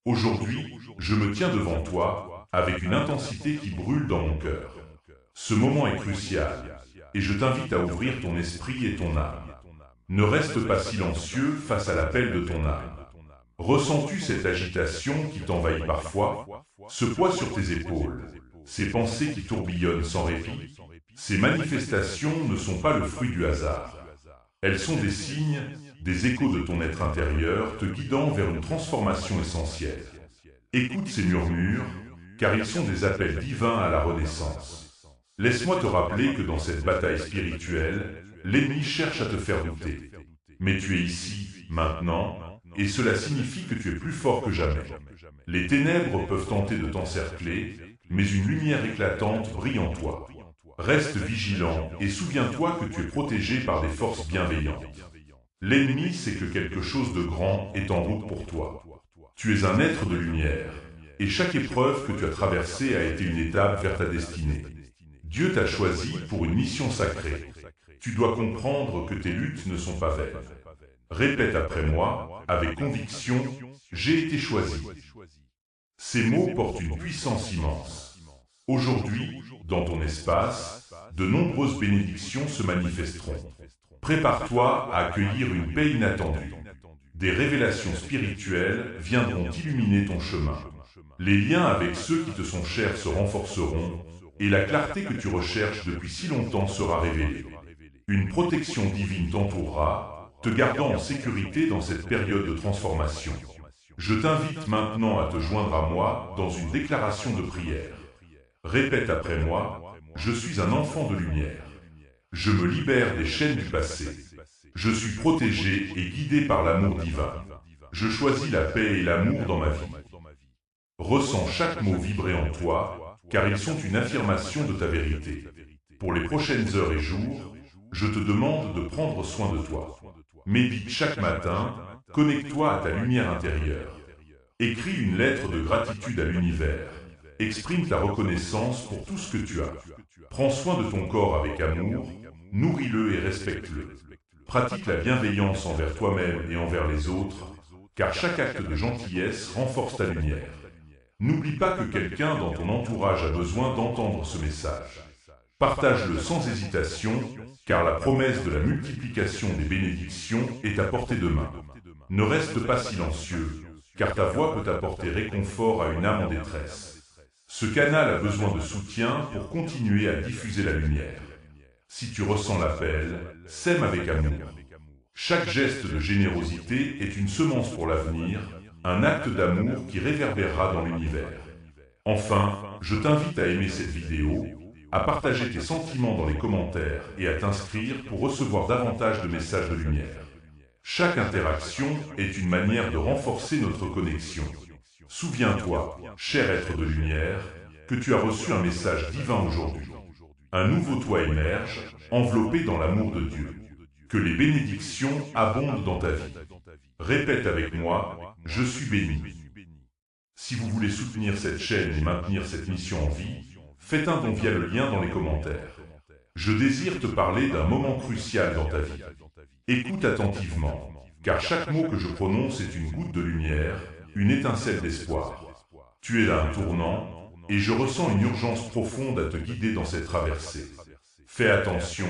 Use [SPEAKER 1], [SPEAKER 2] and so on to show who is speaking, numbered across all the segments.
[SPEAKER 1] Aujourd'hui, je me tiens devant toi avec une intensité qui brûle dans mon cœur. Ce moment est crucial et je t'invite à ouvrir ton esprit et ton âme. Ne reste pas silencieux face à l'appel de ton âme. Ressens-tu cette agitation qui t'envahit parfois, ce poids sur tes épaules, ces pensées qui tourbillonnent sans répit? Ces manifestations ne sont pas le fruit du hasard. Elles sont des signes, des échos de ton être intérieur te guidant vers une transformation essentielle. Écoute ces murmures, car ils sont des appels divins à la renaissance. Laisse-moi te rappeler que dans cette bataille spirituelle, l'ennemi cherche à te faire douter. Mais tu es ici, maintenant, et cela signifie que tu es plus fort que jamais. Les ténèbres peuvent tenter de t'encercler, mais une lumière éclatante brille en toi. Reste vigilant et souviens-toi que tu es protégé par des forces bienveillantes. L'ennemi sait que quelque chose de grand est en route pour toi. Tu es un être de lumière, et chaque épreuve que tu as traversée a été une étape vers ta destinée. Dieu t'a choisi pour une mission sacrée. Tu dois comprendre que tes luttes ne sont pas vaines. Répète après moi, avec conviction, j'ai été choisi. Ces mots portent une puissance immense. Aujourd'hui, dans ton espace, de nombreuses bénédictions se manifesteront. Prépare-toi à accueillir une paix inattendue. Des révélations spirituelles viendront illuminer ton chemin. Les liens avec ceux qui te sont chers se renforceront et la clarté que tu recherches depuis si longtemps sera révélée. Une protection divine t'entourera, te gardant en sécurité dans cette période de transformation. Je t'invite maintenant à te joindre à moi dans une déclaration de prière. Répète après moi, je suis un enfant de lumière. Je me libère des chaînes du passé. Je suis protégé et guidé par l'amour divin. Je choisis la paix et l'amour dans ma vie. Ressens chaque mot vibrer en toi, car ils sont une affirmation de ta vérité. Pour les prochaines heures et jours, je te demande de prendre soin de toi. Médite chaque matin, connecte-toi à ta lumière intérieure. Écris une lettre de gratitude à l'univers. Exprime ta reconnaissance pour tout ce que tu as. Prends soin de ton corps avec amour, nourris-le et respecte-le. Pratique la bienveillance envers toi-même et envers les autres, car chaque acte de gentillesse renforce ta lumière. N'oublie pas que quelqu'un dans ton entourage a besoin d'entendre ce message. Partage-le sans hésitation, car la promesse de la multiplication des bénédictions est à portée de main. Ne reste pas silencieux, car ta voix peut apporter réconfort à une âme en détresse. Ce canal a besoin de soutien pour continuer à diffuser la lumière. Si tu ressens l'appel, sème avec amour. Chaque geste de générosité est une semence pour l'avenir, un acte d'amour qui réverbérera dans l'univers. Enfin, je t'invite à aimer cette vidéo, à partager tes sentiments dans les commentaires et à t'inscrire pour recevoir davantage de messages de lumière. Chaque interaction est une manière de renforcer notre connexion. Souviens-toi, cher être de lumière, que tu as reçu un message divin aujourd'hui. Un nouveau toi émerge, enveloppé dans l'amour de Dieu. Que les bénédictions abondent dans ta vie. Répète avec moi, je suis béni. Si vous voulez soutenir cette chaîne et maintenir cette mission en vie, faites un don via le lien dans les commentaires. Je désire te parler d'un moment crucial dans ta vie. Écoute attentivement, car chaque mot que je prononce est une goutte de lumière, une étincelle d'espoir. Tu es à un tournant, et je ressens une urgence profonde à te guider dans cette traversée. Fais attention,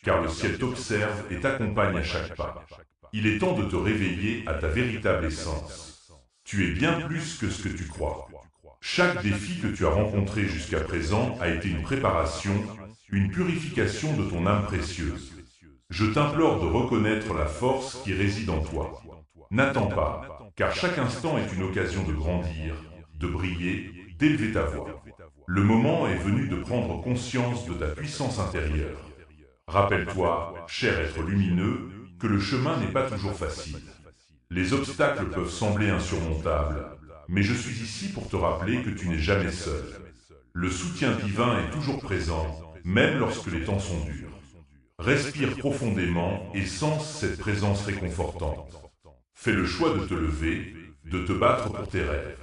[SPEAKER 1] car le ciel t'observe et t'accompagne à chaque pas. Il est temps de te réveiller à ta véritable essence. Tu es bien plus que ce que tu crois. Chaque défi que tu as rencontré jusqu'à présent a été une préparation, une purification de ton âme précieuse. Je t'implore de reconnaître la force qui réside en toi. N'attends pas, car chaque instant est une occasion de grandir, de briller, d'élever ta voix. Le moment est venu de prendre conscience de ta puissance intérieure. Rappelle-toi, cher être lumineux, que le chemin n'est pas toujours facile. Les obstacles peuvent sembler insurmontables, mais je suis ici pour te rappeler que tu n'es jamais seul. Le soutien divin est toujours présent, même lorsque les temps sont durs. Respire profondément et sens cette présence réconfortante. Fais le choix de te lever, de te battre pour tes rêves.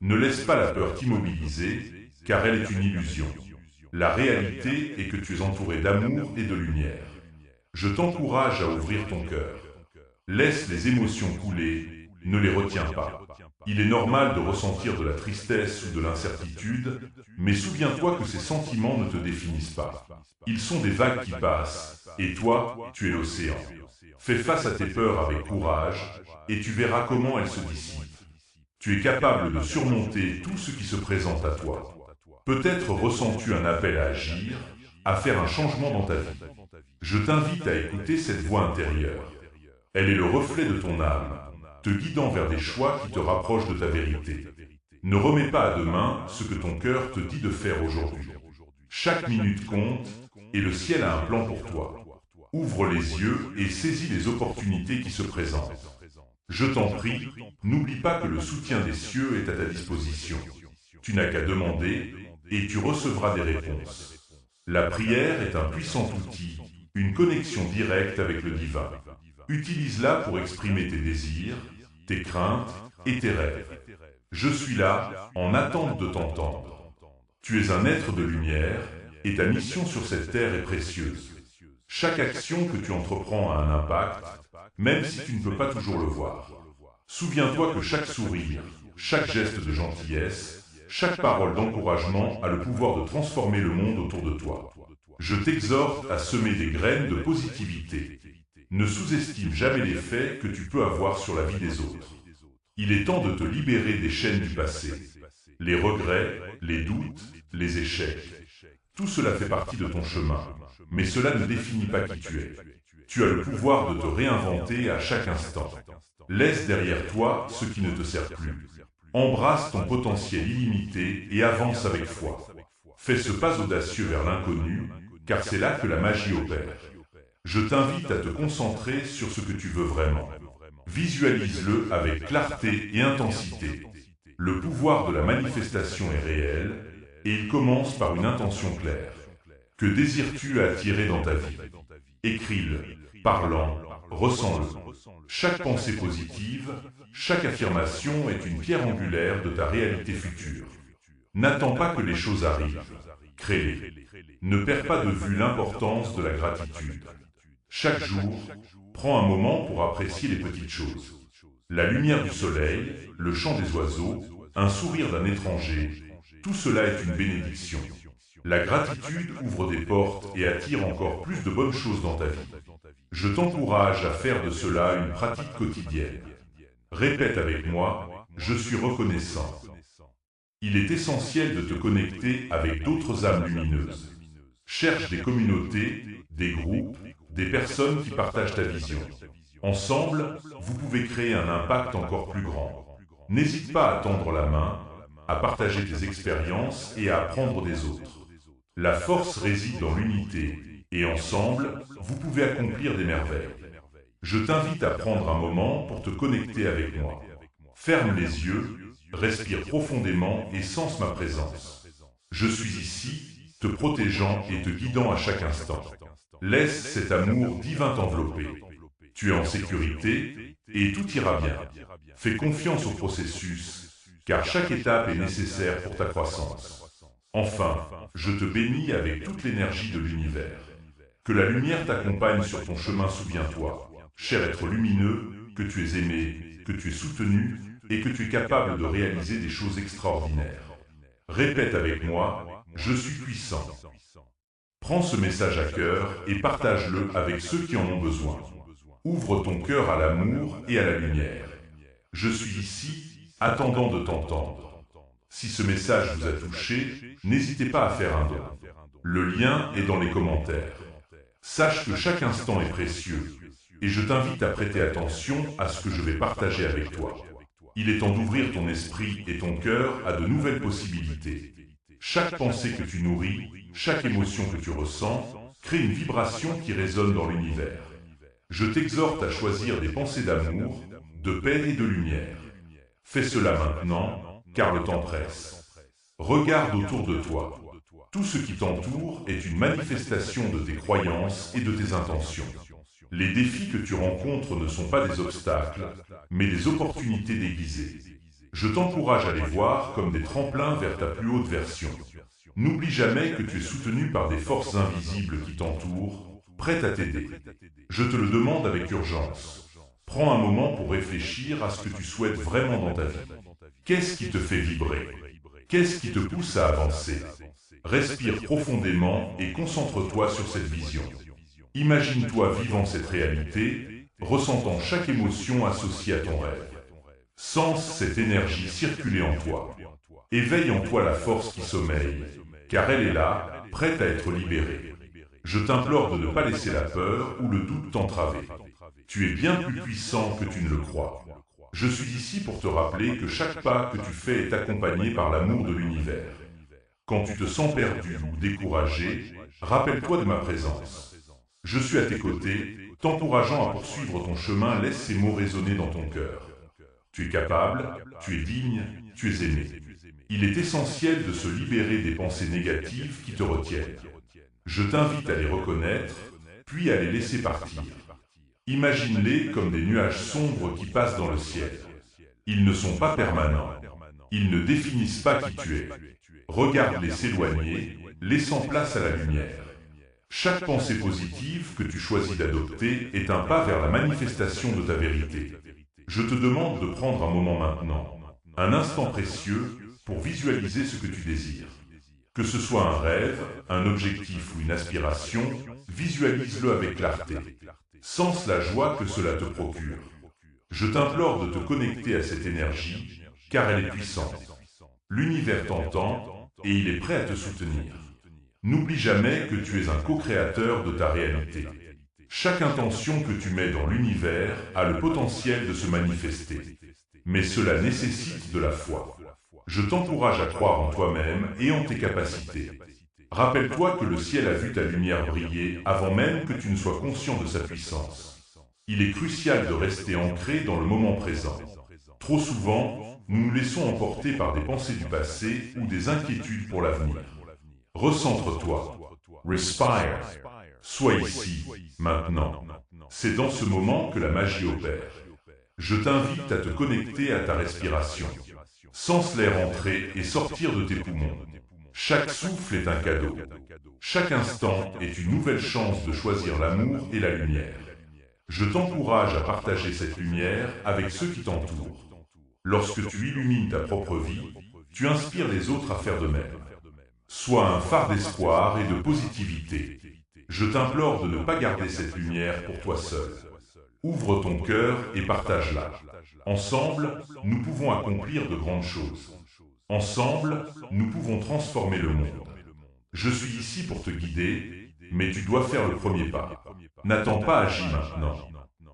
[SPEAKER 1] Ne laisse pas la peur t'immobiliser, car elle est une illusion. La réalité est que tu es entouré d'amour et de lumière. Je t'encourage à ouvrir ton cœur. Laisse les émotions couler, ne les retiens pas. Il est normal de ressentir de la tristesse ou de l'incertitude, mais souviens-toi que ces sentiments ne te définissent pas. Ils sont des vagues qui passent, et toi, tu es l'océan. Fais face à tes peurs avec courage, et tu verras comment elles se dissipent. Tu es capable de surmonter tout ce qui se présente à toi. Peut-être ressens-tu un appel à agir, à faire un changement dans ta vie. Je t'invite à écouter cette voix intérieure. Elle est le reflet de ton âme, te guidant vers des choix qui te rapprochent de ta vérité. Ne remets pas à demain ce que ton cœur te dit de faire aujourd'hui. Chaque minute compte, et le ciel a un plan pour toi. Ouvre les yeux et saisis les opportunités qui se présentent. Je t'en prie, n'oublie pas que le soutien des cieux est à ta disposition. Tu n'as qu'à demander, et tu recevras des réponses. La prière est un puissant outil, une connexion directe avec le divin. Utilise-la pour exprimer tes désirs, tes craintes et tes rêves. Je suis là, en attente de t'entendre. Tu es un être de lumière, et ta mission sur cette terre est précieuse. Chaque action que tu entreprends a un impact, même si tu ne peux pas toujours le voir. Souviens-toi que chaque sourire, chaque geste de gentillesse, chaque parole d'encouragement a le pouvoir de transformer le monde autour de toi. Je t'exhorte à semer des graines de positivité. Ne sous-estime jamais l'effet que tu peux avoir sur la vie des autres. Il est temps de te libérer des chaînes du passé. Les regrets, les doutes, les échecs. Tout cela fait partie de ton chemin, mais cela ne définit pas qui tu es. Tu as le pouvoir de te réinventer à chaque instant. Laisse derrière toi ce qui ne te sert plus. Embrasse ton potentiel illimité et avance avec foi. Fais ce pas audacieux vers l'inconnu, car c'est là que la magie opère. Je t'invite à te concentrer sur ce que tu veux vraiment. Visualise-le avec clarté et intensité. Le pouvoir de la manifestation est réel, et il commence par une intention claire. Que désires-tu attirer dans ta vie? Écris-le, parle-en, ressens-le. Chaque pensée positive, chaque affirmation est une pierre angulaire de ta réalité future. N'attends pas que les choses arrivent, crée-les. Ne perds pas de vue l'importance de la gratitude. Chaque jour, prends un moment pour apprécier les petites choses. La lumière du soleil, le chant des oiseaux, un sourire d'un étranger, tout cela est une bénédiction. La gratitude ouvre des portes et attire encore plus de bonnes choses dans ta vie. Je t'encourage à faire de cela une pratique quotidienne. Répète avec moi, je suis reconnaissant. Il est essentiel de te connecter avec d'autres âmes lumineuses. Cherche des communautés, des groupes, des personnes qui partagent ta vision. Ensemble, vous pouvez créer un impact encore plus grand. N'hésite pas à tendre la main, à partager tes expériences et à apprendre des autres. La force réside dans l'unité, et ensemble, vous pouvez accomplir des merveilles. Je t'invite à prendre un moment pour te connecter avec moi. Ferme les yeux, respire profondément et sens ma présence. Je suis ici, te protégeant et te guidant à chaque instant. Laisse cet amour divin t'envelopper. Tu es en sécurité et tout ira bien. Fais confiance au processus, car chaque étape est nécessaire pour ta croissance. Enfin, je te bénis avec toute l'énergie de l'univers. Que la lumière t'accompagne sur ton chemin, souviens-toi, cher être lumineux, que tu es aimé, que tu es soutenu et que tu es capable de réaliser des choses extraordinaires. Répète avec moi, je suis puissant. Prends ce message à cœur et partage-le avec ceux qui en ont besoin. Ouvre ton cœur à l'amour et à la lumière. Je suis ici, attendant de t'entendre. Si ce message vous a touché, n'hésitez pas à faire un don. Le lien est dans les commentaires. Sache que chaque instant est précieux, et je t'invite à prêter attention à ce que je vais partager avec toi. Il est temps d'ouvrir ton esprit et ton cœur à de nouvelles possibilités. Chaque pensée que tu nourris, chaque émotion que tu ressens, crée une vibration qui résonne dans l'univers. Je t'exhorte à choisir des pensées d'amour, de paix et de lumière. Fais cela maintenant, car le temps presse. Regarde autour de toi. Tout ce qui t'entoure est une manifestation de tes croyances et de tes intentions. Les défis que tu rencontres ne sont pas des obstacles, mais des opportunités déguisées. Je t'encourage à les voir comme des tremplins vers ta plus haute version. N'oublie jamais que tu es soutenu par des forces invisibles qui t'entourent, prêtes à t'aider. Je te le demande avec urgence. Prends un moment pour réfléchir à ce que tu souhaites vraiment dans ta vie. Qu'est-ce qui te fait vibrer? Qu'est-ce qui te pousse à avancer? Respire profondément et concentre-toi sur cette vision. Imagine-toi vivant cette réalité, ressentant chaque émotion associée à ton rêve. Sens cette énergie circuler en toi. Éveille en toi la force qui sommeille, car elle est là, prête à être libérée. Je t'implore de ne pas laisser la peur ou le doute t'entraver. Tu es bien plus puissant que tu ne le crois. Je suis ici pour te rappeler que chaque pas que tu fais est accompagné par l'amour de l'univers. Quand tu te sens perdu ou découragé, rappelle-toi de ma présence. Je suis à tes côtés, t'encourageant à poursuivre ton chemin, laisse ces mots résonner dans ton cœur. Tu es capable, tu es digne, tu es aimé. Il est essentiel de se libérer des pensées négatives qui te retiennent. Je t'invite à les reconnaître, puis à les laisser partir. Imagine-les comme des nuages sombres qui passent dans le ciel. Ils ne sont pas permanents. Ils ne définissent pas qui tu es. Regarde-les s'éloigner, laissant place à la lumière. Chaque pensée positive que tu choisis d'adopter est un pas vers la manifestation de ta vérité. Je te demande de prendre un moment maintenant, un instant précieux, pour visualiser ce que tu désires. Que ce soit un rêve, un objectif ou une aspiration, visualise-le avec clarté. Sens la joie que cela te procure. Je t'implore de te connecter à cette énergie, car elle est puissante. L'univers t'entend et il est prêt à te soutenir. N'oublie jamais que tu es un co-créateur de ta réalité. Chaque intention que tu mets dans l'univers a le potentiel de se manifester. Mais cela nécessite de la foi. Je t'encourage à croire en toi-même et en tes capacités. Rappelle-toi que le ciel a vu ta lumière briller avant même que tu ne sois conscient de sa puissance. Il est crucial de rester ancré dans le moment présent. Trop souvent, nous nous laissons emporter par des pensées du passé ou des inquiétudes pour l'avenir. Recentre-toi. Respire. Sois ici, maintenant. C'est dans ce moment que la magie opère. Je t'invite à te connecter à ta respiration. Sens l'air entrer et sortir de tes poumons. Chaque souffle est un cadeau. Chaque instant est une nouvelle chance de choisir l'amour et la lumière. Je t'encourage à partager cette lumière avec ceux qui t'entourent. Lorsque tu illumines ta propre vie, tu inspires les autres à faire de même. Sois un phare d'espoir et de positivité. Je t'implore de ne pas garder cette lumière pour toi seul. Ouvre ton cœur et partage-la. Ensemble, nous pouvons accomplir de grandes choses. Ensemble, nous pouvons transformer le monde. Je suis ici pour te guider, mais tu dois faire le premier pas. N'attends pas, agis maintenant.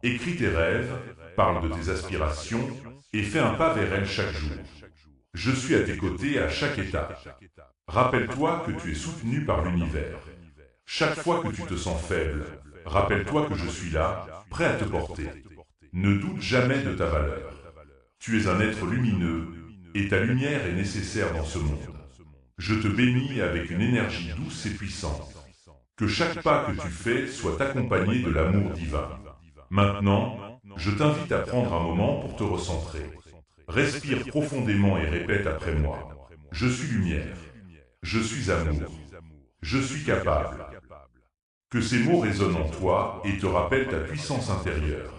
[SPEAKER 1] Écris tes rêves, parle de tes aspirations et fais un pas vers elles chaque jour. Je suis à tes côtés à chaque étape. Rappelle-toi que tu es soutenu par l'univers. Chaque fois que tu te sens faible, rappelle-toi que je suis là, prêt à te porter. Ne doute jamais de ta valeur. Tu es un être lumineux et ta lumière est nécessaire dans ce monde. Je te bénis avec une énergie douce et puissante. Que chaque pas que tu fais soit accompagné de l'amour divin. Maintenant, je t'invite à prendre un moment pour te recentrer. Respire profondément et répète après moi. Je suis lumière. Je suis amour. Je suis capable. Que ces mots résonnent en toi et te rappellent ta puissance intérieure.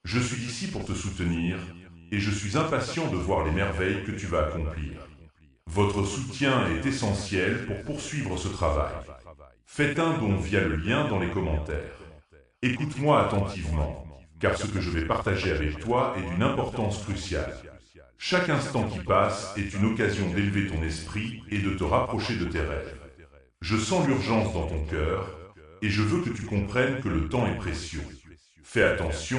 [SPEAKER 1] Je suis ici pour te soutenir et je suis impatient de voir les merveilles que tu vas accomplir. Votre soutien est essentiel pour poursuivre ce travail. Faites un don via le lien dans les commentaires. Écoute-moi attentivement, car ce que je vais partager avec toi est d'une importance cruciale. Chaque instant qui passe est une occasion d'élever ton esprit et de te rapprocher de tes rêves. Je sens l'urgence dans ton cœur et je veux que tu comprennes que le temps est précieux. Fais attention,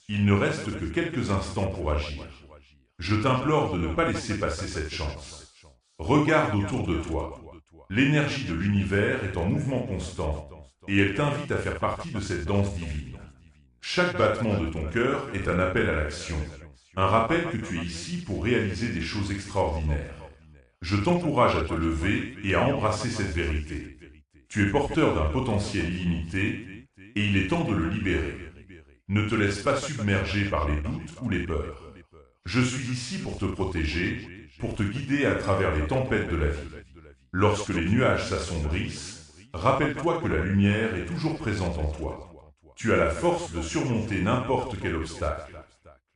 [SPEAKER 1] il ne reste que quelques instants pour agir. Je t'implore de ne pas laisser passer cette chance. Regarde autour de toi. L'énergie de l'univers est en mouvement constant et elle t'invite à faire partie de cette danse divine. Chaque battement de ton cœur est un appel à l'action, un rappel que tu es ici pour réaliser des choses extraordinaires. Je t'encourage à te lever et à embrasser cette vérité. Tu es porteur d'un potentiel illimité et il est temps de le libérer. Ne te laisse pas submerger par les doutes ou les peurs. Je suis ici pour te protéger, pour te guider à travers les tempêtes de la vie. Lorsque les nuages s'assombrissent, rappelle-toi que la lumière est toujours présente en toi. Tu as la force de surmonter n'importe quel obstacle.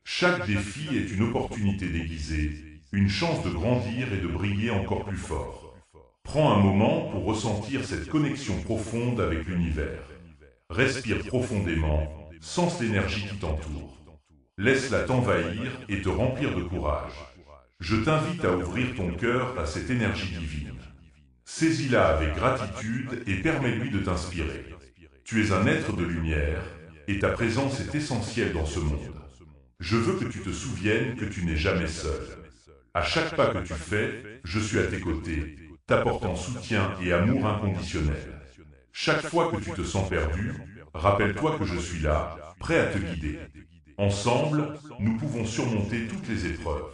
[SPEAKER 1] Chaque défi est une opportunité déguisée, une chance de grandir et de briller encore plus fort. Prends un moment pour ressentir cette connexion profonde avec l'univers. Respire profondément, sens l'énergie qui t'entoure. Laisse-la t'envahir et te remplir de courage. Je t'invite à ouvrir ton cœur à cette énergie divine. Saisis-la avec gratitude et permets-lui de t'inspirer. Tu es un être de lumière et ta présence est essentielle dans ce monde. Je veux que tu te souviennes que tu n'es jamais seul. À chaque pas que tu fais, je suis à tes côtés, t'apportant soutien et amour inconditionnel. Chaque fois que tu te sens perdu, rappelle-toi que je suis là, prêt à te guider. Ensemble, nous pouvons surmonter toutes les épreuves.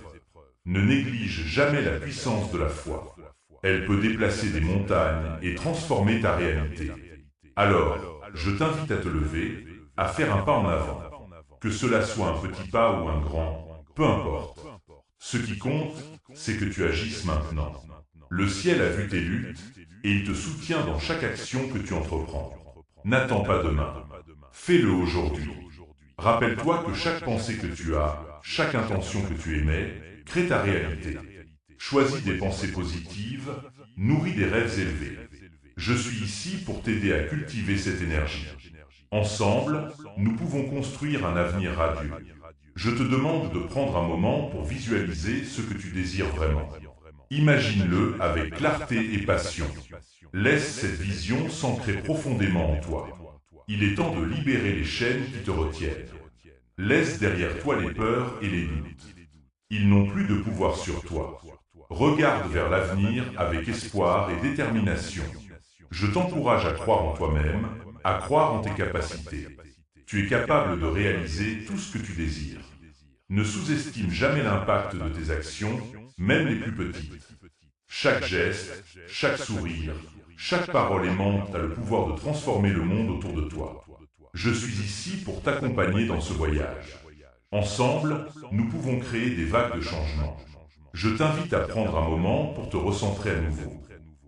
[SPEAKER 1] Ne néglige jamais la puissance de la foi. Elle peut déplacer des montagnes et transformer ta réalité. Alors, je t'invite à te lever, à faire un pas en avant. Que cela soit un petit pas ou un grand, peu importe. Ce qui compte, c'est que tu agisses maintenant. Le ciel a vu tes luttes et il te soutient dans chaque action que tu entreprends. N'attends pas demain. Fais-le aujourd'hui. Rappelle-toi que chaque pensée que tu as, chaque intention que tu émets, crée ta réalité. Choisis des pensées positives, nourris des rêves élevés. Je suis ici pour t'aider à cultiver cette énergie. Ensemble, nous pouvons construire un avenir radieux. Je te demande de prendre un moment pour visualiser ce que tu désires vraiment. Imagine-le avec clarté et passion. Laisse cette vision s'ancrer profondément en toi. Il est temps de libérer les chaînes qui te retiennent. Laisse derrière toi les peurs et les doutes. Ils n'ont plus de pouvoir sur toi. Regarde vers l'avenir avec espoir et détermination. Je t'encourage à croire en toi-même, à croire en tes capacités. Tu es capable de réaliser tout ce que tu désires. Ne sous-estime jamais l'impact de tes actions, même les plus petites. Chaque geste, chaque sourire, chaque parole aimante a le pouvoir de transformer le monde autour de toi. Je suis ici pour t'accompagner dans ce voyage. Ensemble, nous pouvons créer des vagues de changement. Je t'invite à prendre un moment pour te recentrer à nouveau.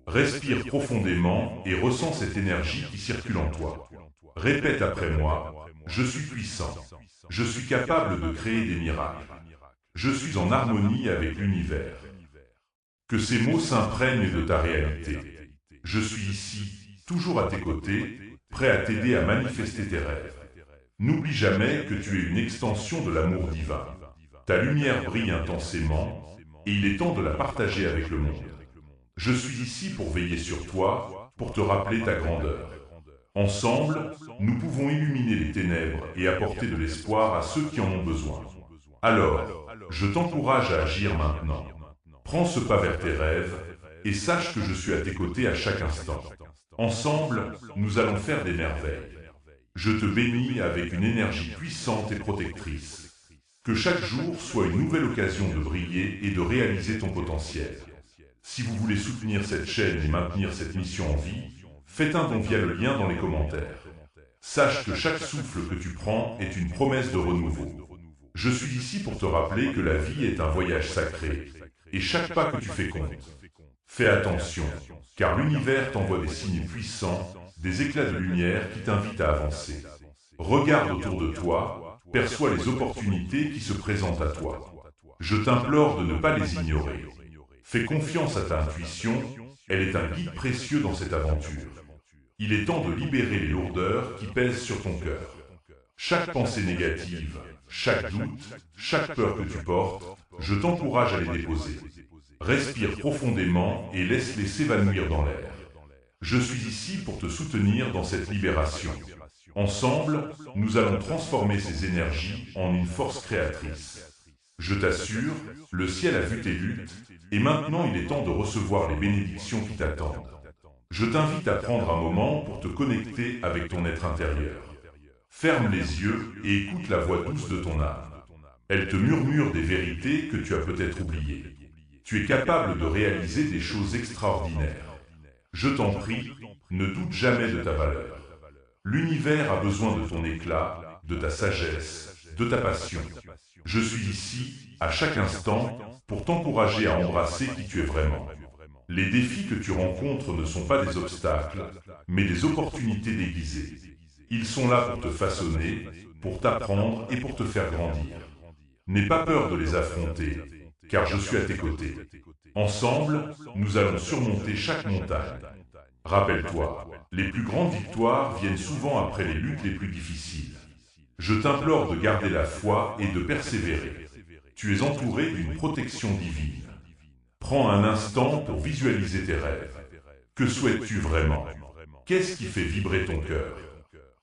[SPEAKER 1] Respire profondément et ressens cette énergie qui circule en toi. Répète après moi, je suis puissant. Je suis capable de créer des miracles. Je suis en harmonie avec l'univers. Que ces mots s'imprègnent de ta réalité. Je suis ici, toujours à tes côtés, prêt à t'aider à manifester tes rêves. N'oublie jamais que tu es une extension de l'amour divin. Ta lumière brille intensément et il est temps de la partager avec le monde. Je suis ici pour veiller sur toi, pour te rappeler ta grandeur. Ensemble, nous pouvons illuminer les ténèbres et apporter de l'espoir à ceux qui en ont besoin. Alors, je t'encourage à agir maintenant. Prends ce pas vers tes rêves et sache que je suis à tes côtés à chaque instant. Ensemble, nous allons faire des merveilles. Je te bénis avec une énergie puissante et protectrice. Que chaque jour soit une nouvelle occasion de briller et de réaliser ton potentiel. Si vous voulez soutenir cette chaîne et maintenir cette mission en vie, faites un don via le lien dans les commentaires. Sache que chaque souffle que tu prends est une promesse de renouveau. Je suis ici pour te rappeler que la vie est un voyage sacré, et chaque pas que tu fais compte. Fais attention, car l'univers t'envoie des signes puissants, des éclats de lumière qui t'invitent à avancer. Regarde autour de toi, perçois les opportunités qui se présentent à toi. Je t'implore de ne pas les ignorer. Fais confiance à ta intuition, elle est un guide précieux dans cette aventure. Il est temps de libérer les lourdeurs qui pèsent sur ton cœur. Chaque pensée négative, chaque doute, chaque peur que tu portes, je t'encourage à les déposer. Respire profondément et laisse-les s'évanouir dans l'air. Je suis ici pour te soutenir dans cette libération. Ensemble, nous allons transformer ces énergies en une force créatrice. Je t'assure, le ciel a vu tes luttes, et maintenant il est temps de recevoir les bénédictions qui t'attendent. Je t'invite à prendre un moment pour te connecter avec ton être intérieur. Ferme les yeux et écoute la voix douce de ton âme. Elle te murmure des vérités que tu as peut-être oubliées. Tu es capable de réaliser des choses extraordinaires. Je t'en prie, ne doute jamais de ta valeur. L'univers a besoin de ton éclat, de ta sagesse, de ta passion. Je suis ici, à chaque instant, pour t'encourager à embrasser qui tu es vraiment. Les défis que tu rencontres ne sont pas des obstacles, mais des opportunités déguisées. Ils sont là pour te façonner, pour t'apprendre et pour te faire grandir. N'aie pas peur de les affronter. car je suis à tes côtés. Ensemble, nous allons surmonter chaque montagne. Rappelle-toi, les plus grandes victoires viennent souvent après les luttes les plus difficiles. Je t'implore de garder la foi et de persévérer. Tu es entouré d'une protection divine. Prends un instant pour visualiser tes rêves. Que souhaites-tu vraiment? Qu'est-ce qui fait vibrer ton cœur?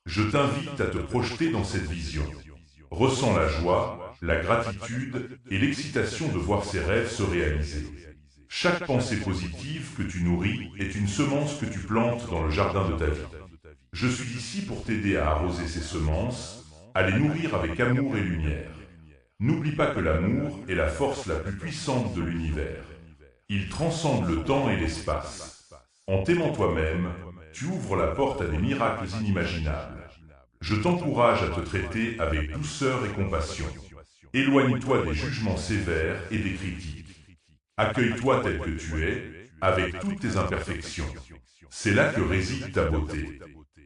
[SPEAKER 1] Je t'invite à te projeter dans cette vision. Ressens la joie, la gratitude et l'excitation de voir ces rêves se réaliser. Chaque pensée positive que tu nourris est une semence que tu plantes dans le jardin de ta vie. Je suis ici pour t'aider à arroser ces semences, à les nourrir avec amour et lumière. N'oublie pas que l'amour est la force la plus puissante de l'univers. Il transcende le temps et l'espace. En t'aimant toi-même, tu ouvres la porte à des miracles inimaginables. Je t'encourage à te traiter avec douceur et compassion. Éloigne-toi des jugements sévères et des critiques. Accueille-toi tel que tu es, avec toutes tes imperfections. C'est là que réside ta beauté.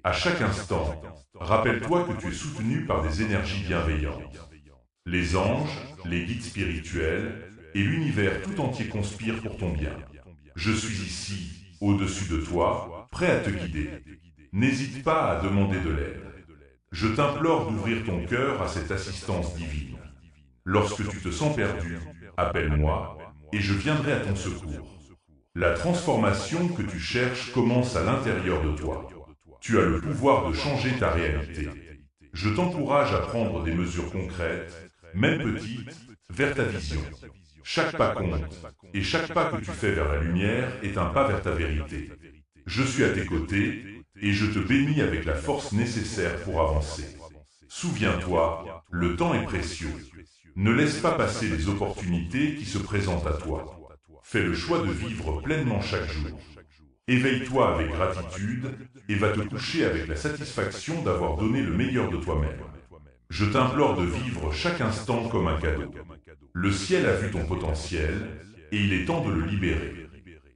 [SPEAKER 1] À chaque instant, rappelle-toi que tu es soutenu par des énergies bienveillantes. Les anges, les guides spirituels et l'univers tout entier conspirent pour ton bien. Je suis ici, au-dessus de toi, prêt à te guider. N'hésite pas à demander de l'aide. Je t'implore d'ouvrir ton cœur à cette assistance divine. Lorsque tu te sens perdu, appelle-moi et je viendrai à ton secours. La transformation que tu cherches commence à l'intérieur de toi. Tu as le pouvoir de changer ta réalité. Je t'encourage à prendre des mesures concrètes, même petites, vers ta vision. Chaque pas compte, et chaque pas que tu fais vers la lumière est un pas vers ta vérité. Je suis à tes côtés, et je te bénis avec la force nécessaire pour avancer. Souviens-toi, le temps est précieux. Ne laisse pas passer les opportunités qui se présentent à toi. Fais le choix de vivre pleinement chaque jour. Éveille-toi avec gratitude et va te coucher avec la satisfaction d'avoir donné le meilleur de toi-même. Je t'implore de vivre chaque instant comme un cadeau. Le ciel a vu ton potentiel et il est temps de le libérer.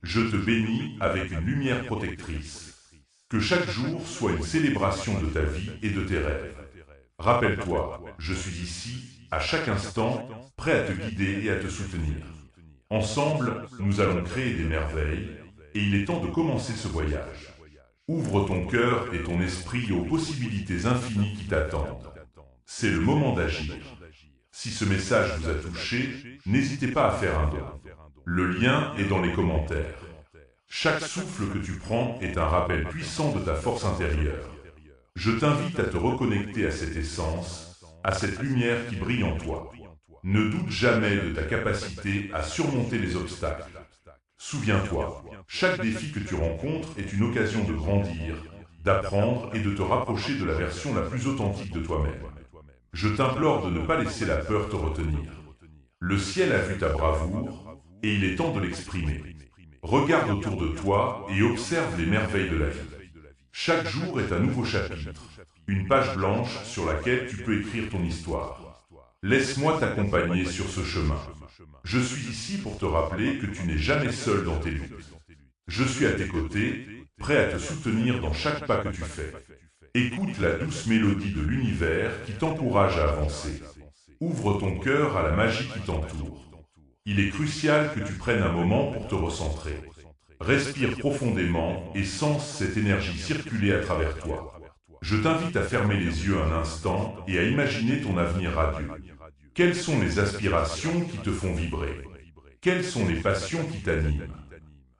[SPEAKER 1] Je te bénis avec une lumière protectrice. Que chaque jour soit une célébration de ta vie et de tes rêves. Rappelle-toi, je suis ici, à chaque instant, prêt à te guider et à te soutenir. Ensemble, nous allons créer des merveilles, et il est temps de commencer ce voyage. Ouvre ton cœur et ton esprit aux possibilités infinies qui t'attendent. C'est le moment d'agir. Si ce message vous a touché, n'hésitez pas à faire un don. Le lien est dans les commentaires. Chaque souffle que tu prends est un rappel puissant de ta force intérieure. Je t'invite à te reconnecter à cette essence, à cette lumière qui brille en toi. Ne doute jamais de ta capacité à surmonter les obstacles. Souviens-toi, chaque défi que tu rencontres est une occasion de grandir, d'apprendre et de te rapprocher de la version la plus authentique de toi-même. Je t'implore de ne pas laisser la peur te retenir. Le ciel a vu ta bravoure et il est temps de l'exprimer. Regarde autour de toi et observe les merveilles de la vie. Chaque jour est un nouveau chapitre, une page blanche sur laquelle tu peux écrire ton histoire. Laisse-moi t'accompagner sur ce chemin. Je suis ici pour te rappeler que tu n'es jamais seul dans tes luttes. Je suis à tes côtés, prêt à te soutenir dans chaque pas que tu fais. Écoute la douce mélodie de l'univers qui t'encourage à avancer. Ouvre ton cœur à la magie qui t'entoure. Il est crucial que tu prennes un moment pour te recentrer. Respire profondément et sens cette énergie circuler à travers toi. Je t'invite à fermer les yeux un instant et à imaginer ton avenir radieux. Quelles sont les aspirations qui te font vibrer? Quelles sont les passions qui t'animent?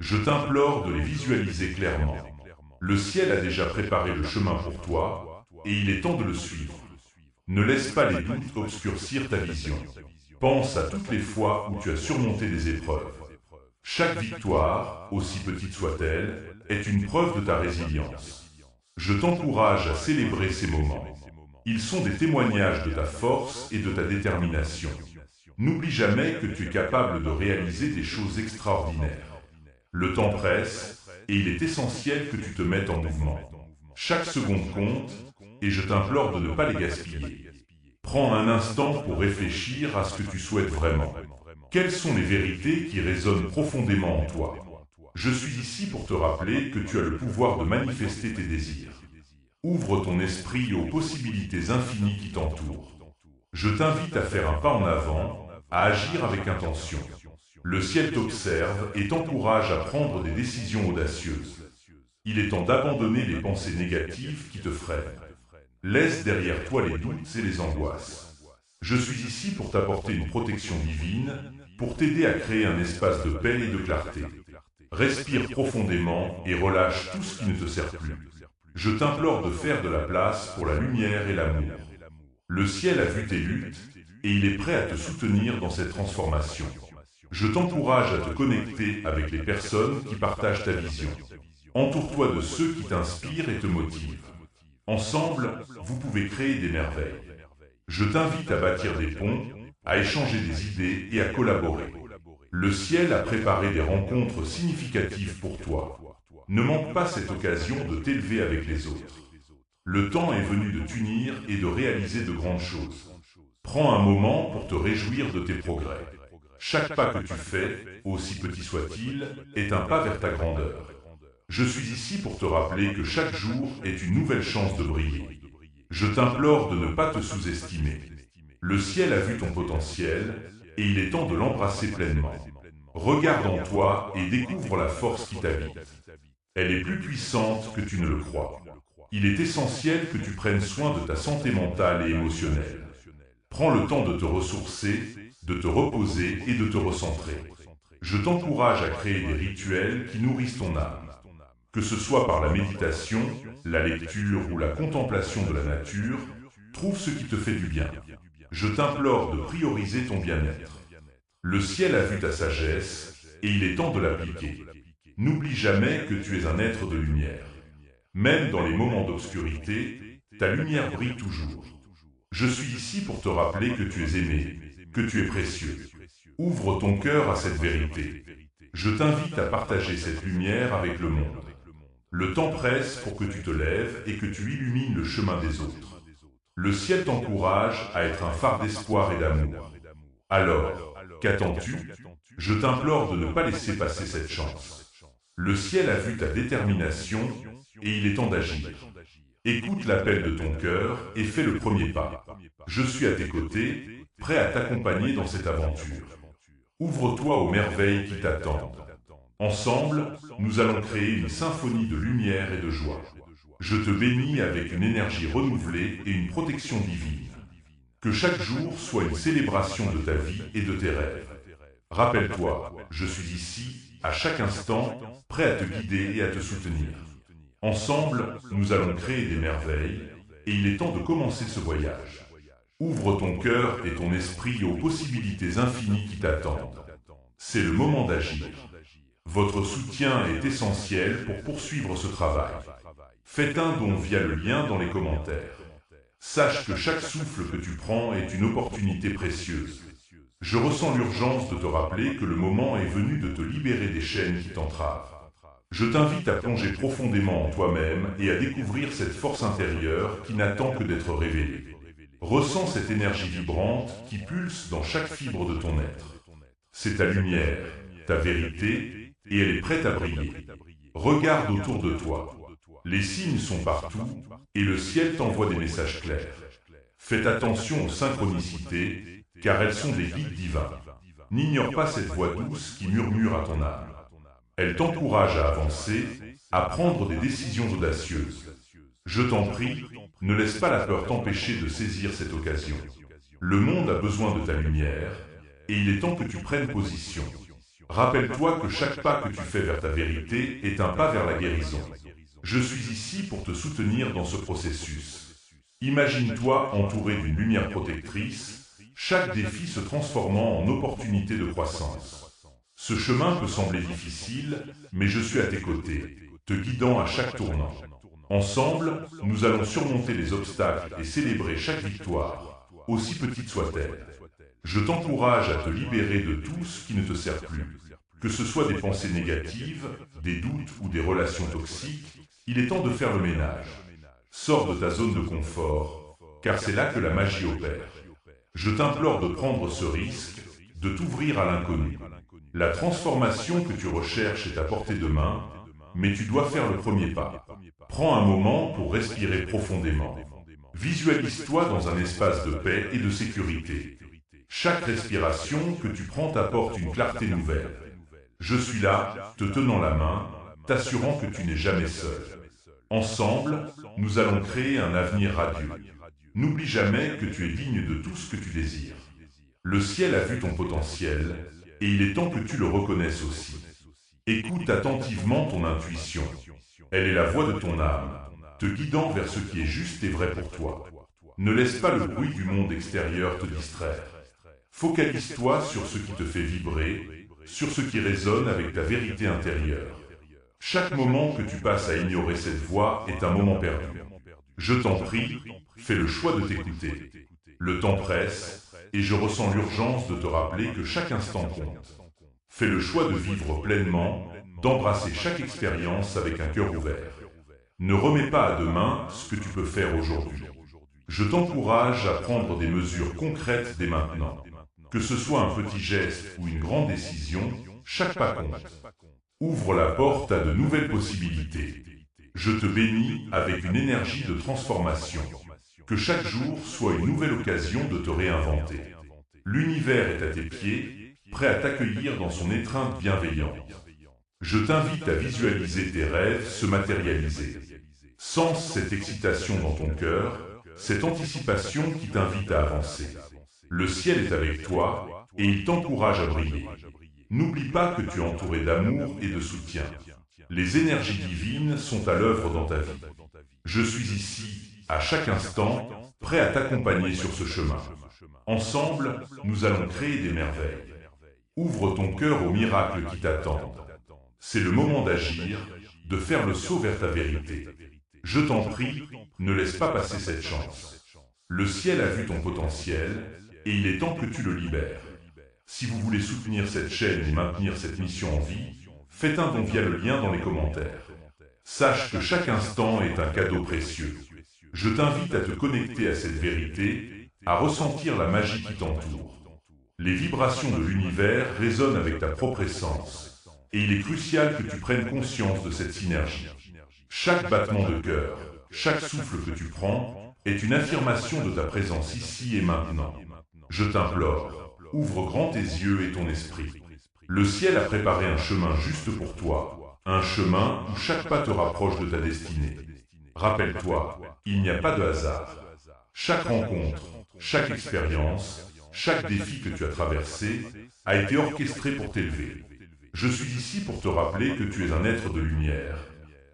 [SPEAKER 1] Je t'implore de les visualiser clairement. Le ciel a déjà préparé le chemin pour toi et il est temps de le suivre. Ne laisse pas les doutes obscurcir ta vision. Pense à toutes les fois où tu as surmonté des épreuves. Chaque victoire, aussi petite soit-elle, est une preuve de ta résilience. Je t'encourage à célébrer ces moments. Ils sont des témoignages de ta force et de ta détermination. N'oublie jamais que tu es capable de réaliser des choses extraordinaires. Le temps presse et il est essentiel que tu te mettes en mouvement. Chaque seconde compte et je t'implore de ne pas les gaspiller. Prends un instant pour réfléchir à ce que tu souhaites vraiment. Quelles sont les vérités qui résonnent profondément en toi? Je suis ici pour te rappeler que tu as le pouvoir de manifester tes désirs. Ouvre ton esprit aux possibilités infinies qui t'entourent. Je t'invite à faire un pas en avant à agir avec intention. Le ciel t'observe et t'encourage à prendre des décisions audacieuses. Il est temps d'abandonner les pensées négatives qui te freinent. Laisse derrière toi les doutes et les angoisses. Je suis ici pour t'apporter une protection divine, pour t'aider à créer un espace de paix et de clarté. Respire profondément et relâche tout ce qui ne te sert plus. Je t'implore de faire de la place pour la lumière et l'amour. Le ciel a vu tes luttes et il est prêt à te soutenir dans cette transformation. Je t'encourage à te connecter avec les personnes qui partagent ta vision. Entoure-toi de ceux qui t'inspirent et te motivent. Ensemble, vous pouvez créer des merveilles. Je t'invite à bâtir des ponts, à échanger des idées et à collaborer. Le ciel a préparé des rencontres significatives pour toi. Ne manque pas cette occasion de t'élever avec les autres. Le temps est venu de t'unir et de réaliser de grandes choses. Prends un moment pour te réjouir de tes progrès. Chaque pas que tu fais, aussi petit soit-il, est un pas vers ta grandeur. Je suis ici pour te rappeler que chaque jour est une nouvelle chance de briller. Je t'implore de ne pas te sous-estimer. Le ciel a vu ton potentiel et il est temps de l'embrasser pleinement. Regarde en toi et découvre la force qui t'habite. Elle est plus puissante que tu ne le crois. Il est essentiel que tu prennes soin de ta santé mentale et émotionnelle. Prends le temps de te ressourcer, de te reposer et de te recentrer. Je t'encourage à créer des rituels qui nourrissent ton âme. Que ce soit par la méditation, la lecture ou la contemplation de la nature, trouve ce qui te fait du bien. Je t'implore de prioriser ton bien-être. Le ciel a vu ta sagesse et il est temps de l'appliquer. N'oublie jamais que tu es un être de lumière. Même dans les moments d'obscurité, ta lumière brille toujours. Je suis ici pour te rappeler que tu es aimé, que tu es précieux. Ouvre ton cœur à cette vérité. Je t'invite à partager cette lumière avec le monde. Le temps presse pour que tu te lèves et que tu illumines le chemin des autres. Le ciel t'encourage à être un phare d'espoir et d'amour. Alors, qu'attends-tu? Je t'implore de ne pas laisser passer cette chance. Le ciel a vu ta détermination et il est temps d'agir. Écoute l'appel de ton cœur et fais le premier pas. Je suis à tes côtés, prêt à t'accompagner dans cette aventure. Ouvre-toi aux merveilles qui t'attendent. Ensemble, nous allons créer une symphonie de lumière et de joie. Je te bénis avec une énergie renouvelée et une protection divine. Que chaque jour soit une célébration de ta vie et de tes rêves. Rappelle-toi, je suis ici, à chaque instant, prêt à te guider et à te soutenir. Ensemble, nous allons créer des merveilles, et il est temps de commencer ce voyage. Ouvre ton cœur et ton esprit aux possibilités infinies qui t'attendent. C'est le moment d'agir. Votre soutien est essentiel pour poursuivre ce travail. Faites un don via le lien dans les commentaires. Sache que chaque souffle que tu prends est une opportunité précieuse. Je ressens l'urgence de te rappeler que le moment est venu de te libérer des chaînes qui t'entravent. Je t'invite à plonger profondément en toi-même et à découvrir cette force intérieure qui n'attend que d'être révélée. Ressens cette énergie vibrante qui pulse dans chaque fibre de ton être. C'est ta lumière, ta vérité, et elle est prête à briller. Regarde autour de toi. Les signes sont partout, et le ciel t'envoie des messages clairs. Faites attention aux synchronicités, car elles sont des guides divins. N'ignore pas cette voix douce qui murmure à ton âme. Elle t'encourage à avancer, à prendre des décisions audacieuses. Je t'en prie, ne laisse pas la peur t'empêcher de saisir cette occasion. Le monde a besoin de ta lumière, et il est temps que tu prennes position. Rappelle-toi que chaque pas que tu fais vers ta vérité est un pas vers la guérison. Je suis ici pour te soutenir dans ce processus. Imagine-toi entouré d'une lumière protectrice, chaque défi se transformant en opportunité de croissance. Ce chemin peut sembler difficile, mais je suis à tes côtés, te guidant à chaque tournant. Ensemble, nous allons surmonter les obstacles et célébrer chaque victoire, aussi petite soit-elle. Je t'encourage à te libérer de tout ce qui ne te sert plus. Que ce soit des pensées négatives, des doutes ou des relations toxiques, il est temps de faire le ménage. Sors de ta zone de confort, car c'est là que la magie opère. Je t'implore de prendre ce risque, de t'ouvrir à l'inconnu. La transformation que tu recherches est à portée de main, mais tu dois faire le premier pas. Prends un moment pour respirer profondément. Visualise-toi dans un espace de paix et de sécurité. Chaque respiration que tu prends t'apporte une clarté nouvelle. Je suis là, te tenant la main, t'assurant que tu n'es jamais seul. Ensemble, nous allons créer un avenir radieux. N'oublie jamais que tu es digne de tout ce que tu désires. Le ciel a vu ton potentiel, et il est temps que tu le reconnaisses aussi. Écoute attentivement ton intuition. Elle est la voix de ton âme, te guidant vers ce qui est juste et vrai pour toi. Ne laisse pas le bruit du monde extérieur te distraire. Focalise-toi sur ce qui te fait vibrer, sur ce qui résonne avec ta vérité intérieure. Chaque moment que tu passes à ignorer cette voix est un moment perdu. Je t'en prie, fais le choix de t'écouter. Le temps presse, et je ressens l'urgence de te rappeler que chaque instant compte. Fais le choix de vivre pleinement, d'embrasser chaque expérience avec un cœur ouvert. Ne remets pas à demain ce que tu peux faire aujourd'hui. Je t'encourage à prendre des mesures concrètes dès maintenant. Que ce soit un petit geste ou une grande décision, chaque pas compte. Ouvre la porte à de nouvelles possibilités. Je te bénis avec une énergie de transformation. Que chaque jour soit une nouvelle occasion de te réinventer. L'univers est à tes pieds, prêt à t'accueillir dans son étreinte bienveillante. Je t'invite à visualiser tes rêves se matérialiser. Sens cette excitation dans ton cœur, cette anticipation qui t'invite à avancer. Le ciel est avec toi et il t'encourage à briller. N'oublie pas que tu es entouré d'amour et de soutien. Les énergies divines sont à l'œuvre dans ta vie. Je suis ici, à chaque instant, prêt à t'accompagner sur ce chemin. Ensemble, nous allons créer des merveilles. Ouvre ton cœur aux miracles qui t'attendent. C'est le moment d'agir, de faire le saut vers ta vérité. Je t'en prie, ne laisse pas passer cette chance. Le ciel a vu ton potentiel, et il est temps que tu le libères. Si vous voulez soutenir cette chaîne et maintenir cette mission en vie, faites un don via le lien dans les commentaires. Sache que chaque instant est un cadeau précieux. Je t'invite à te connecter à cette vérité, à ressentir la magie qui t'entoure. Les vibrations de l'univers résonnent avec ta propre essence, et il est crucial que tu prennes conscience de cette synergie. Chaque battement de cœur, chaque souffle que tu prends, est une affirmation de ta présence ici et maintenant. Je t'implore, ouvre grand tes yeux et ton esprit. Le ciel a préparé un chemin juste pour toi, un chemin où chaque pas te rapproche de ta destinée. Rappelle-toi, il n'y a pas de hasard. Chaque rencontre, chaque expérience, chaque défi que tu as traversé a été orchestré pour t'élever. Je suis ici pour te rappeler que tu es un être de lumière,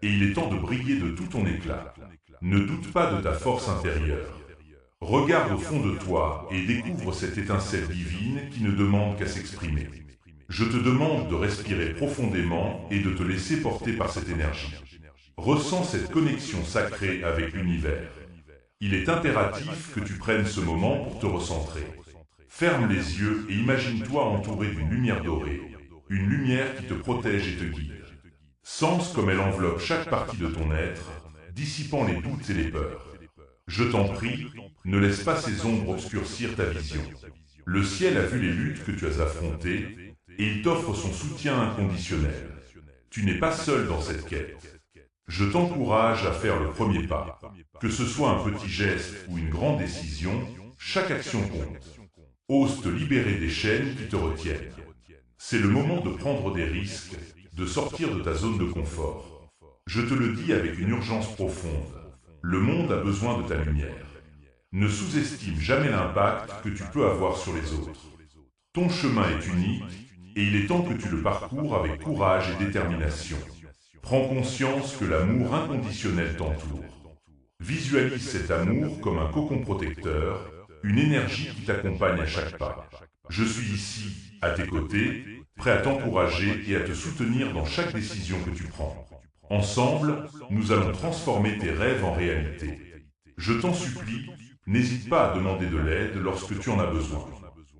[SPEAKER 1] et il est temps de briller de tout ton éclat. Ne doute pas de ta force intérieure. Regarde au fond de toi et découvre cette étincelle divine qui ne demande qu'à s'exprimer. Je te demande de respirer profondément et de te laisser porter par cette énergie. Ressens cette connexion sacrée avec l'univers. Il est impératif que tu prennes ce moment pour te recentrer. Ferme les yeux et imagine-toi entouré d'une lumière dorée, une lumière qui te protège et te guide. Sens comme elle enveloppe chaque partie de ton être, dissipant les doutes et les peurs. Je t'en prie, ne laisse pas ces ombres obscurcir ta vision. Le ciel a vu les luttes que tu as affrontées et il t'offre son soutien inconditionnel. Tu n'es pas seul dans cette quête. Je t'encourage à faire le premier pas. Que ce soit un petit geste ou une grande décision, chaque action compte. Ose te libérer des chaînes qui te retiennent. C'est le moment de prendre des risques, de sortir de ta zone de confort. Je te le dis avec une urgence profonde. Le monde a besoin de ta lumière. Ne sous-estime jamais l'impact que tu peux avoir sur les autres. Ton chemin est unique et il est temps que tu le parcours avec courage et détermination. Prends conscience que l'amour inconditionnel t'entoure. Visualise cet amour comme un cocon protecteur, une énergie qui t'accompagne à chaque pas. Je suis ici, à tes côtés, prêt à t'encourager et à te soutenir dans chaque décision que tu prends. Ensemble, nous allons transformer tes rêves en réalité. Je t'en supplie, n'hésite pas à demander de l'aide lorsque tu en as besoin.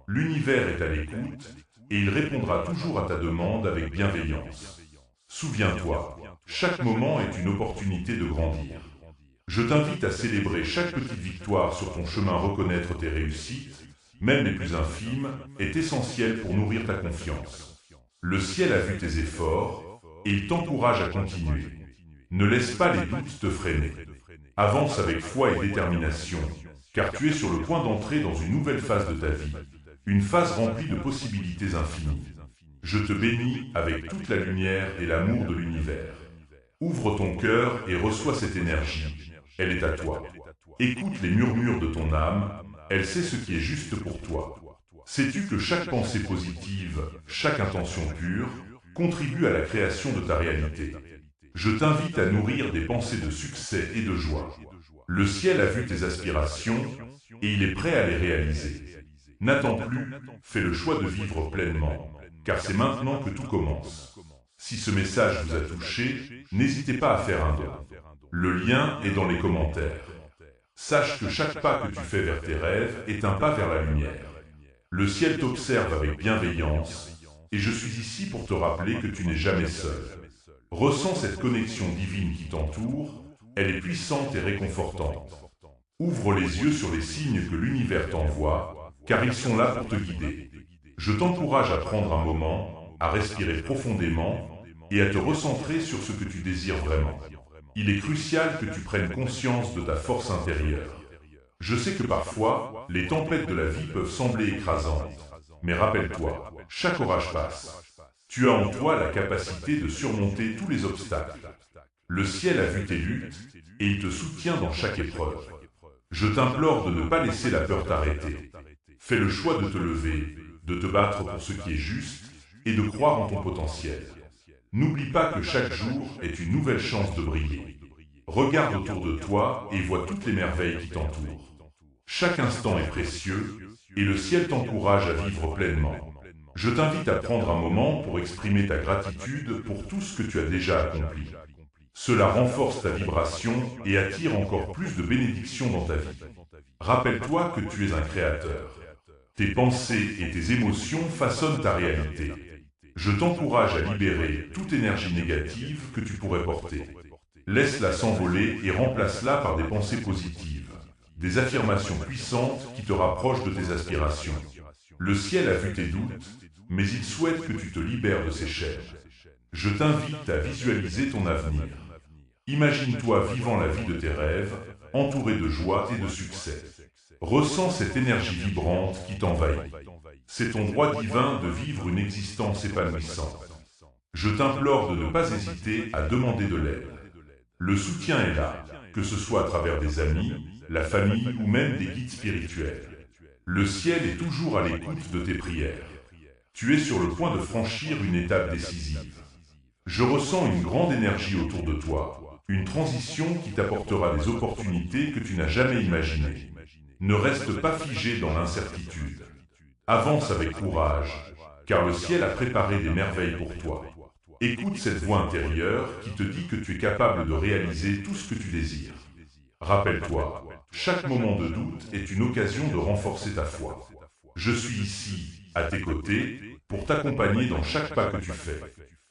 [SPEAKER 1] L'univers est à l'écoute et il répondra toujours à ta demande avec bienveillance. Souviens-toi, chaque moment est une opportunité de grandir. Je t'invite à célébrer chaque petite victoire sur ton chemin. Reconnaître tes réussites, même les plus infimes, est essentiel pour nourrir ta confiance. Le ciel a vu tes efforts et il t'encourage à continuer. Ne laisse pas les doutes te freiner. Avance avec foi et détermination, car tu es sur le point d'entrer dans une nouvelle phase de ta vie. une phase remplie de possibilités infinies. Je te bénis avec toute la lumière et l'amour de l'univers. Ouvre ton cœur et reçois cette énergie. Elle est à toi. Écoute les murmures de ton âme, elle sait ce qui est juste pour toi. Sais-tu que chaque pensée positive, chaque intention pure, contribue à la création de ta réalité? Je t'invite à nourrir des pensées de succès et de joie. Le ciel a vu tes aspirations et il est prêt à les réaliser. N'attends plus, fais le choix de vivre pleinement, car c'est maintenant que tout commence. Si ce message vous a touché, n'hésitez pas à faire un don. Le lien est dans les commentaires. Sache que chaque pas que tu fais vers tes rêves est un pas vers la lumière. Le ciel t'observe avec bienveillance, et je suis ici pour te rappeler que tu n'es jamais seul. Ressens cette connexion divine qui t'entoure, elle est puissante et réconfortante. Ouvre les yeux sur les signes que l'univers t'envoie, car ils sont là pour te guider. Je t'encourage à prendre un moment, à respirer profondément et à te recentrer sur ce que tu désires vraiment. Il est crucial que tu prennes conscience de ta force intérieure. Je sais que parfois, les tempêtes de la vie peuvent sembler écrasantes, mais rappelle-toi, chaque orage passe. Tu as en toi la capacité de surmonter tous les obstacles. Le ciel a vu tes luttes et il te soutient dans chaque épreuve. Je t'implore de ne pas laisser la peur t'arrêter. Fais le choix de te lever, de te battre pour ce qui est juste et de croire en ton potentiel. N'oublie pas que chaque jour est une nouvelle chance de briller. Regarde autour de toi et vois toutes les merveilles qui t'entourent. Chaque instant est précieux et le ciel t'encourage à vivre pleinement. Je t'invite à prendre un moment pour exprimer ta gratitude pour tout ce que tu as déjà accompli. Cela renforce ta vibration et attire encore plus de bénédictions dans ta vie. Rappelle-toi que tu es un créateur. Tes pensées et tes émotions façonnent ta réalité. Je t'encourage à libérer toute énergie négative que tu pourrais porter. Laisse-la s'envoler et remplace-la par des pensées positives, des affirmations puissantes qui te rapprochent de tes aspirations. Le ciel a vu tes doutes, mais il souhaite que tu te libères de ces chaînes. Je t'invite à visualiser ton avenir. Imagine-toi vivant la vie de tes rêves, entouré de joie et de succès. Ressens cette énergie vibrante qui t'envahit. C'est ton droit divin de vivre une existence épanouissante. Je t'implore de ne pas hésiter à demander de l'aide. Le soutien est là, que ce soit à travers des amis, la famille ou même des guides spirituels. Le ciel est toujours à l'écoute de tes prières. Tu es sur le point de franchir une étape décisive. Je ressens une grande énergie autour de toi, une transition qui t'apportera des opportunités que tu n'as jamais imaginées. Ne reste pas figé dans l'incertitude. Avance avec courage, car le ciel a préparé des merveilles pour toi. Écoute cette voix intérieure qui te dit que tu es capable de réaliser tout ce que tu désires. Rappelle-toi, chaque moment de doute est une occasion de renforcer ta foi. Je suis ici, à tes côtés, pour t'accompagner dans chaque pas que tu fais.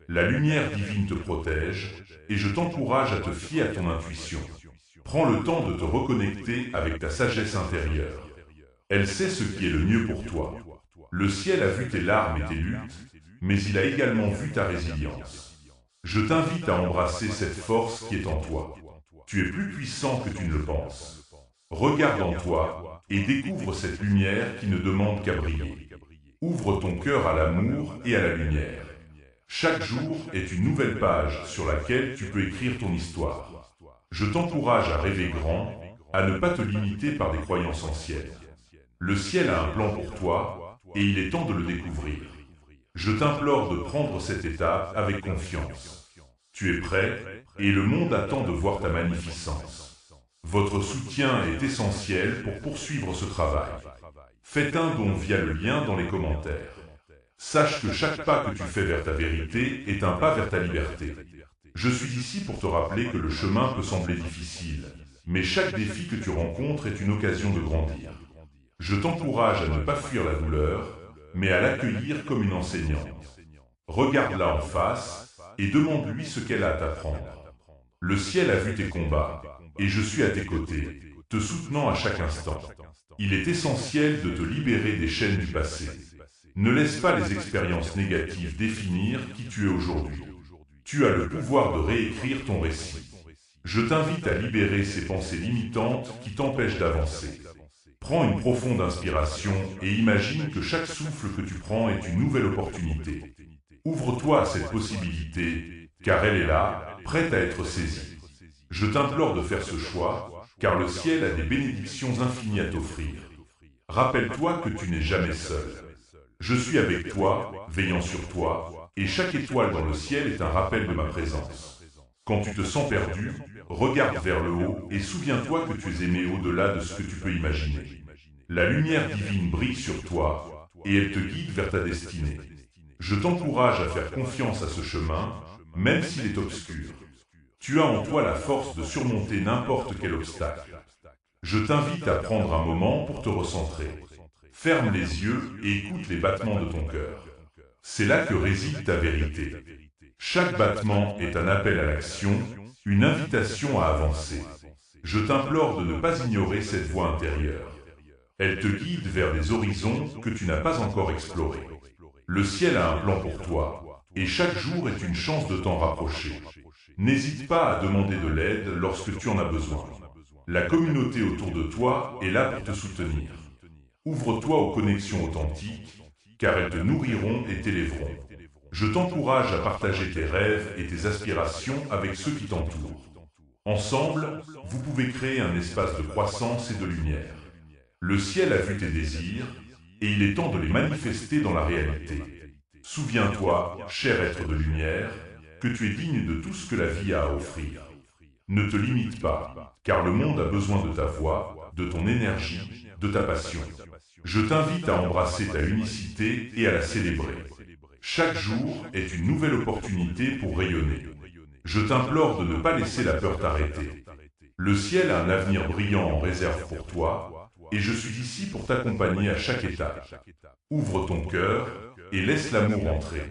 [SPEAKER 1] La lumière divine te protège, et je t'encourage à te fier à ton intuition. Prends le temps de te reconnecter avec ta sagesse intérieure. Elle sait ce qui est le mieux pour toi. Le ciel a vu tes larmes et tes luttes, mais il a également vu ta résilience. Je t'invite à embrasser cette force qui est en toi. Tu es plus puissant que tu ne le penses. Regarde en toi et découvre cette lumière qui ne demande qu'à briller. Ouvre ton cœur à l'amour et à la lumière. Chaque jour est une nouvelle page sur laquelle tu peux écrire ton histoire. Je t'encourage à rêver grand, à ne pas te limiter par des croyances anciennes. Le ciel a un plan pour toi, et il est temps de le découvrir. Je t'implore de prendre cette étape avec confiance. Tu es prêt, et le monde attend de voir ta magnificence. Votre soutien est essentiel pour poursuivre ce travail. Faites un don via le lien dans les commentaires. Sache que chaque pas que tu fais vers ta vérité est un pas vers ta liberté. Je suis ici pour te rappeler que le chemin peut sembler difficile, mais chaque défi que tu rencontres est une occasion de grandir. Je t'encourage à ne pas fuir la douleur, mais à l'accueillir comme une enseignante. Regarde-la en face et demande-lui ce qu'elle a à t'apprendre. Le ciel a vu tes combats, et je suis à tes côtés, te soutenant à chaque instant. Il est essentiel de te libérer des chaînes du passé. Ne laisse pas les expériences négatives définir qui tu es aujourd'hui. Tu as le pouvoir de réécrire ton récit. Je t'invite à libérer ces pensées limitantes qui t'empêchent d'avancer. Prends une profonde inspiration et imagine que chaque souffle que tu prends est une nouvelle opportunité. Ouvre-toi à cette possibilité, car elle est là, prête à être saisie. Je t'implore de faire ce choix, car le ciel a des bénédictions infinies à t'offrir. Rappelle-toi que tu n'es jamais seul. Je suis avec toi, veillant sur toi, et chaque étoile dans le ciel est un rappel de ma présence. Quand tu te sens perdu, regarde vers le haut et souviens-toi que tu es aimé au-delà de ce que tu peux imaginer. La lumière divine brille sur toi, et elle te guide vers ta destinée. Je t'encourage à faire confiance à ce chemin, même s'il est obscur. Tu as en toi la force de surmonter n'importe quel obstacle. Je t'invite à prendre un moment pour te recentrer. Ferme les yeux et écoute les battements de ton cœur. C'est là que réside ta vérité. Chaque battement est un appel à l'action, une invitation à avancer. Je t'implore de ne pas ignorer cette voix intérieure. Elle te guide vers des horizons que tu n'as pas encore explorés. Le ciel a un plan pour toi, et chaque jour est une chance de t'en rapprocher. N'hésite pas à demander de l'aide lorsque tu en as besoin. La communauté autour de toi est là pour te soutenir. Ouvre-toi aux connexions authentiques, car elles te nourriront et t'élèveront. Je t'encourage à partager tes rêves et tes aspirations avec ceux qui t'entourent. Ensemble, vous pouvez créer un espace de croissance et de lumière. Le ciel a vu tes désirs, et il est temps de les manifester dans la réalité. Souviens-toi, cher être de lumière, que tu es digne de tout ce que la vie a à offrir. Ne te limite pas, car le monde a besoin de ta voix, de ton énergie, de ta passion. Je t'invite à embrasser ta unicité et à la célébrer. Chaque jour est une nouvelle opportunité pour rayonner. Je t'implore de ne pas laisser la peur t'arrêter. Le ciel a un avenir brillant en réserve pour toi, et je suis ici pour t'accompagner à chaque étape. Ouvre ton cœur et laisse l'amour entrer.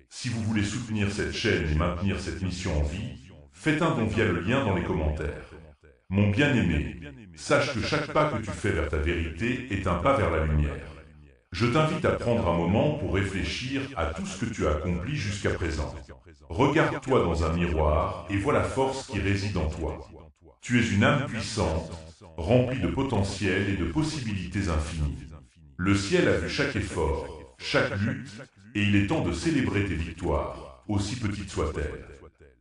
[SPEAKER 1] Si vous voulez soutenir cette chaîne et maintenir cette mission en vie, faites un don via le lien dans les commentaires. Mon bien-aimé, sache que chaque pas que tu fais vers ta vérité est un pas vers la lumière. Je t'invite à prendre un moment pour réfléchir à tout ce que tu as accompli jusqu'à présent. Regarde-toi dans un miroir et vois la force qui réside en toi. Tu es une âme puissante, remplie de potentiel et de possibilités infinies. Le ciel a vu chaque effort, chaque lutte, et il est temps de célébrer tes victoires, aussi petites soient-elles.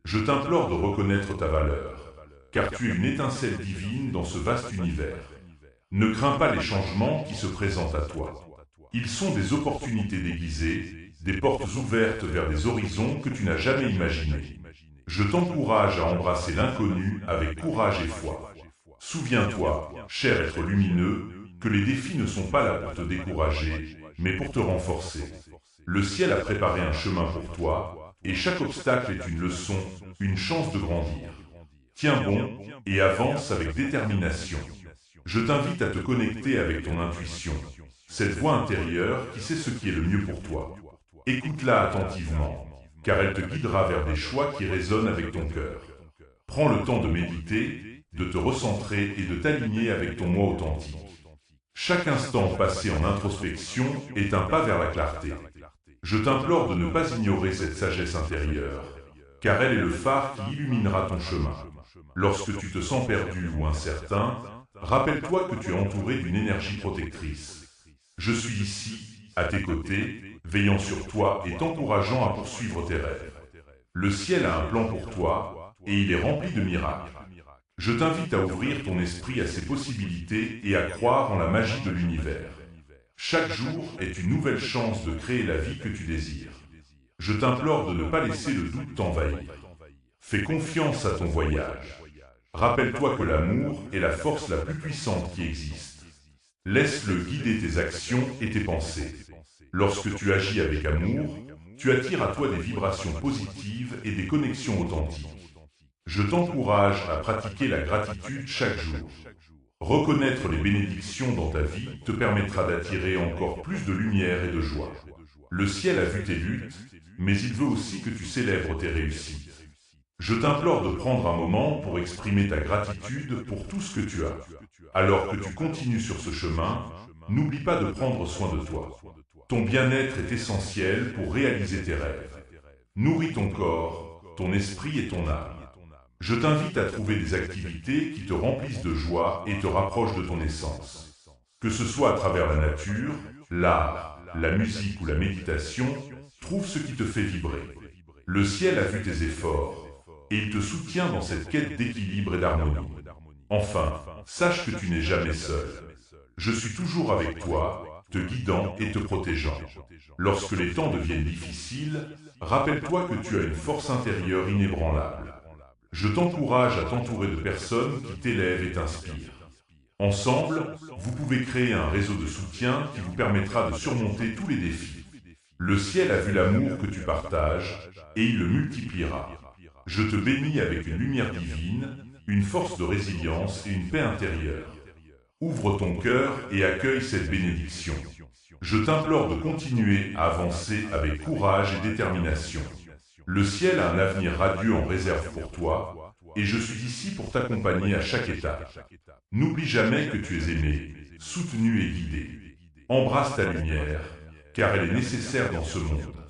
[SPEAKER 1] Je t'implore de reconnaître ta valeur, car tu es une étincelle divine dans ce vaste univers. Ne crains pas les changements qui se présentent à toi. Ils sont des opportunités déguisées, des portes ouvertes vers des horizons que tu n'as jamais imaginés. Je t'encourage à embrasser l'inconnu avec courage et foi. Souviens-toi, cher être lumineux, que les défis ne sont pas là pour te décourager, mais pour te renforcer. Le ciel a préparé un chemin pour toi, et chaque obstacle est une leçon, une chance de grandir. Tiens bon et avance avec détermination. Je t'invite à te connecter avec ton intuition, cette voix intérieure qui sait ce qui est le mieux pour toi. Écoute-la attentivement, car elle te guidera vers des choix qui résonnent avec ton cœur. Prends le temps de méditer, de te recentrer et de t'aligner avec ton moi authentique. Chaque instant passé en introspection est un pas vers la clarté. Je t'implore de ne pas ignorer cette sagesse intérieure, car elle est le phare qui illuminera ton chemin. Lorsque tu te sens perdu ou incertain, rappelle-toi que tu es entouré d'une énergie protectrice. Je suis ici, à tes côtés, veillant sur toi et t'encourageant à poursuivre tes rêves. Le ciel a un plan pour toi, et il est rempli de miracles. Je t'invite à ouvrir ton esprit à ces possibilités et à croire en la magie de l'univers. Chaque jour est une nouvelle chance de créer la vie que tu désires. Je t'implore de ne pas laisser le doute t'envahir. Fais confiance à ton voyage. Rappelle-toi que l'amour est la force la plus puissante qui existe. Laisse-le guider tes actions et tes pensées. Lorsque tu agis avec amour, tu attires à toi des vibrations positives et des connexions authentiques. Je t'encourage à pratiquer la gratitude chaque jour. Reconnaître les bénédictions dans ta vie te permettra d'attirer encore plus de lumière et de joie. Le ciel a vu tes luttes, mais il veut aussi que tu célèbres tes réussites. Je t'implore de prendre un moment pour exprimer ta gratitude pour tout ce que tu as. Alors que tu continues sur ce chemin, n'oublie pas de prendre soin de toi. Ton bien-être est essentiel pour réaliser tes rêves. Nourris ton corps, ton esprit et ton âme. Je t'invite à trouver des activités qui te remplissent de joie et te rapprochent de ton essence. Que ce soit à travers la nature, l'art, la musique ou la méditation, trouve ce qui te fait vibrer. Le ciel a vu tes efforts, et il te soutient dans cette quête d'équilibre et d'harmonie. Enfin, sache que tu n'es jamais seul. Je suis toujours avec toi, te guidant et te protégeant. Lorsque les temps deviennent difficiles, rappelle-toi que tu as une force intérieure inébranlable. Je t'encourage à t'entourer de personnes qui t'élèvent et t'inspirent. Ensemble, vous pouvez créer un réseau de soutien qui vous permettra de surmonter tous les défis. Le ciel a vu l'amour que tu partages et il le multipliera. Je te bénis avec une lumière divine, une force de résilience et une paix intérieure. Ouvre ton cœur et accueille cette bénédiction. Je t'implore de continuer à avancer avec courage et détermination. Le ciel a un avenir radieux en réserve pour toi, et je suis ici pour t'accompagner à chaque étape. N'oublie jamais que tu es aimé, soutenu et guidé. Embrasse ta lumière, car elle est nécessaire dans ce monde.